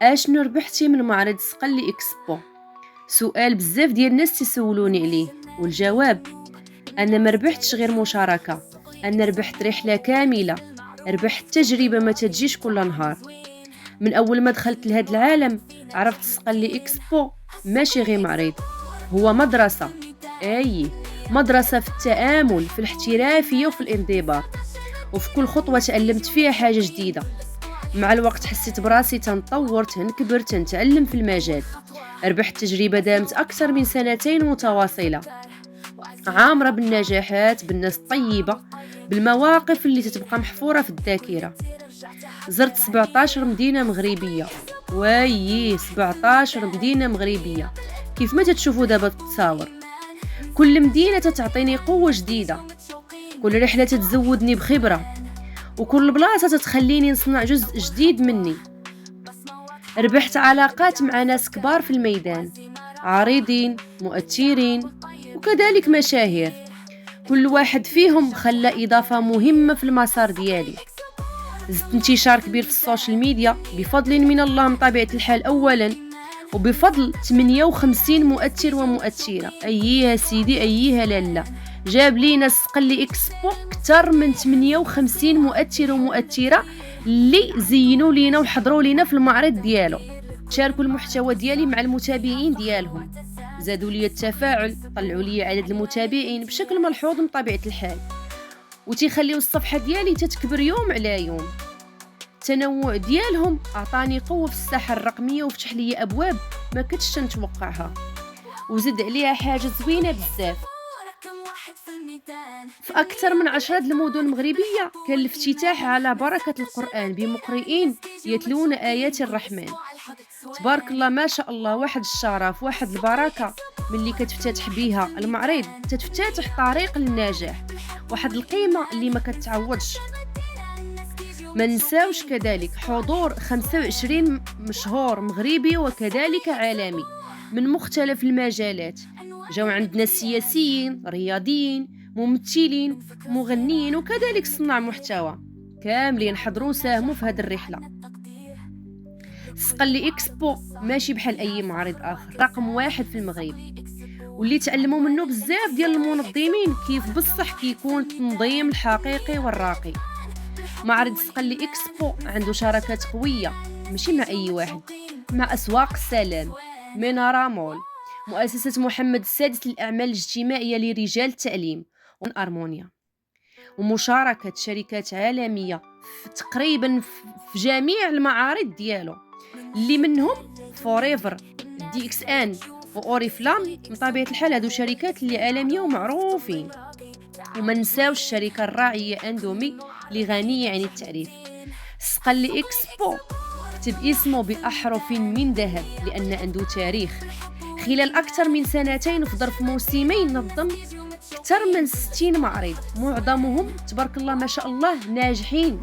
اشنو ربحتي من معرض صقلي اكسبو؟ سؤال بزاف ديال الناس تسولوني عليه، والجواب انا ما ربحتش غير مشاركه، انا ربحت رحله كامله، ربحت تجربه ما تجيش كل نهار. من اول ما دخلت لهذا العالم عرفت صقلي اكسبو ماشي غير معرض، هو مدرسه. مدرسه في التعامل، في الاحترافيه وفي الانضباط، وفي كل خطوه تعلمت فيها حاجه جديده. مع الوقت حسيت براسي تنطور، تنكبر، تنتعلم في المجال. ربحت تجربة دامت أكثر من 2 متواصلة، عامرة بالنجاحات، بالناس الطيبة، بالمواقف اللي تتبقى محفورة في الذاكرة. زرت 17 مدينة مغربية، 17 مدينة مغربية كيف ما تتشوفوا دابا التصاور. كل مدينة تتعطيني قوة جديدة، كل رحلة تتزودني بخبرة، وكل بلاصة تتخليني نصنع جزء جديد مني. ربحت علاقات مع ناس كبار في الميدان، عارضين، مؤثرين، وكذلك مشاهير. كل واحد فيهم خلى إضافة مهمة في المسار ديالي. زدت انتشار كبير في السوشيال ميديا بفضل من الله من طبيعة الحال أولا، وبفضل 58 مؤثر ومؤثرة. أيها سيدي أيها لالا، جاب لينا صقلي اكسبو اكثر من 58 مؤثر ومؤثرة اللي زينوا لينا وحضروا لينا في المعرض ديالو، شاركوا المحتوى ديالي مع المتابعين ديالهم، زادوا لي التفاعل، طلعوا لي عدد المتابعين بشكل ملحوظ من طبيعة الحال، وتيخليو الصفحة ديالي تتكبر يوم على يوم. التنوع ديالهم أعطاني قوة في الساحة الرقمية وفتح لي أبواب ما كنتش نتوقعها، وزد عليها حاجة زوينة بزاف. في أكثر من 10 المدن المغربية كان الافتتاح على بركة القرآن بمقرئين يتلون آيات الرحمن. تبارك الله ما شاء الله، واحد الشرف، واحد البركة ملي كتفتتح بيها المعرض، تتفتح طريق للنجاح، واحد القيمة اللي ما كتعوضش. ما نساوش كذلك حضور 25 مشهور مغربي وكذلك عالمي من مختلف المجالات. جاو عندنا سياسيين، رياضيين، ممثلين، مغنيين، وكذلك صناع محتوى، كاملين حضروا ساهموا في هذه الرحلة. صقلي اكسبو ماشي بحال اي معرض اخر، رقم 1 في المغرب، واللي تعلموا منه بزاف ديال المنظمين كيف بصح كيكون التنظيم الحقيقي والراقي. معرض صقلي اكسبو عنده شراكات قوية ماشي مع اي واحد، مع اسواق السلام، منارة مول، مؤسسة محمد السادس للأعمال الاجتماعية لرجال التعليم، أرمونيا، ومشاركة شركات عالمية تقريبا في جميع المعارض ديالو، اللي منهم فوريفر، دي اكس ان، وأوريفلام. من طبيعة الحال هادو شركات اللي عالمية ومعروفين. وما نساوش الشركة الراعية أندومي اللي غنية عن التعريف. صقلي اكسبو كتب اسمه بأحرف من ذهب لأن عنده تاريخ. خلال أكثر من 2 وفي ظرف موسمين نظم أكثر من 60 معرض، معظمهم تبارك الله ما شاء الله ناجحين،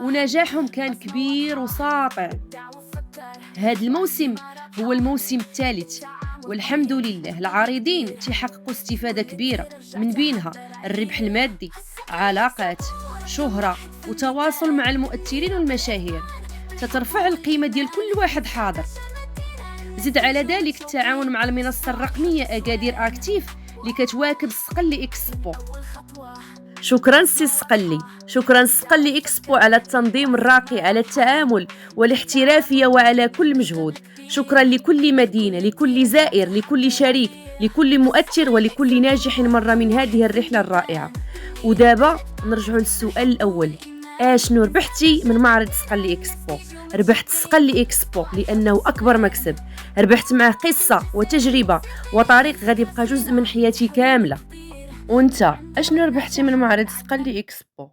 ونجاحهم كان كبير وساطع. هذا الموسم هو الموسم الثالث، والحمد لله العارضين تحققوا استفادة كبيرة، من بينها الربح المادي، علاقات، شهرة، وتواصل مع المؤثرين والمشاهير، تترفع القيمة ديال كل واحد حاضر. زد على ذلك التعاون مع المنصة الرقمية أكادير أكتيف اللي كتواكب صقلي اكسبو. شكرا سي صقلي، شكرا صقلي اكسبو على التنظيم الراقي، على التعامل والاحترافية، وعلى كل مجهود. شكرا لكل مدينة، لكل زائر، لكل شريك، لكل مؤثر، ولكل ناجح مر من هذه الرحلة الرائعة. ودابا نرجع للسؤال الأول، اشنو ربحتي من معرض صقلي اكسبو؟ ربحت صقلي اكسبو لانه اكبر مكسب، ربحت معه قصه وتجربه وطريق غادي يبقى جزء من حياتي كامله. وانت اشنو ربحتي من معرض صقلي اكسبو؟